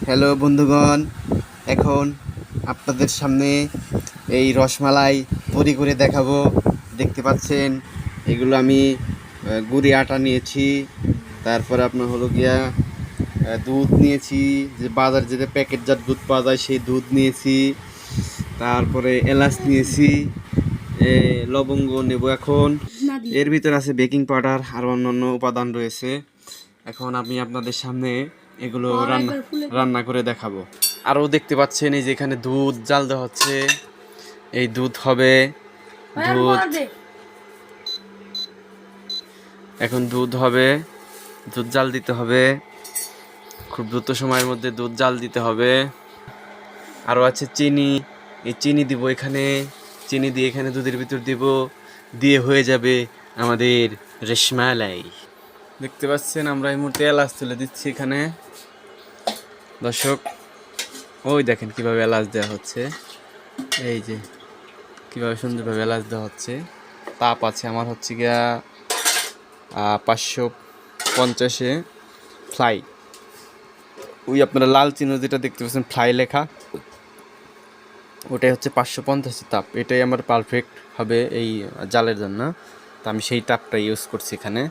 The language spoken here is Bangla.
হ্যালো বন্ধুগণ, এখন আপনাদের সামনে এই রসমালাই তৈরি করে দেখাবো। দেখতে পাচ্ছেন এগুলো আমি গুড়ি আটা নিয়েছি, তারপরে আপনার হলো গিয়া দুধ নিয়েছি, যে বাজার যেটা প্যাকেটজাত দুধ পাওয়া যায় সেই দুধ নিয়েছি, তারপরে এলাচ নিয়েছি, লবঙ্গ নেব। এখন এর ভিতরে আছে বেকিং পাউডার আর অন্যান্য উপাদান রয়েছে। এখন আমি আপনাদের সামনে এগুলো রান্না করে দেখাবো। আরও দেখতে পাচ্ছেন এই যে এখানে দুধ জাল দেওয়া হচ্ছে। এই দুধ হবে, এখন দুধ হবে, দুধ জাল দিতে হবে, খুব দ্রুত সময়ের মধ্যে দুধ জাল দিতে হবে। আরও আছে চিনি, এই চিনি দিব এখানে, চিনি দিয়ে এখানে দুধের ভিতর দিব, দিয়ে হয়ে যাবে আমাদের রসমালাই। দেখতে পাচ্ছেন আমরা এই মুহূর্তে এলাচ তুলে দিচ্ছি এখানে। দর্শক, ওই দেখেন কিভাবে এলাচ দেওয়া হচ্ছে, এই যে কিভাবে সুন্দরভাবে এলাচ দেওয়া হচ্ছে। তাপ আছে আমার হচ্ছে গিয়া 550-এ ফ্লাই। ওই আপনারা লাল চিহ্ন যেটা দেখতে পাচ্ছেন ফ্লাই লেখা, ওটাই হচ্ছে 550 তাপ। এটাই আমার পারফেক্ট হবে এই জালের জন্য, তো আমি সেই তাপটা ইউজ করছি এখানে।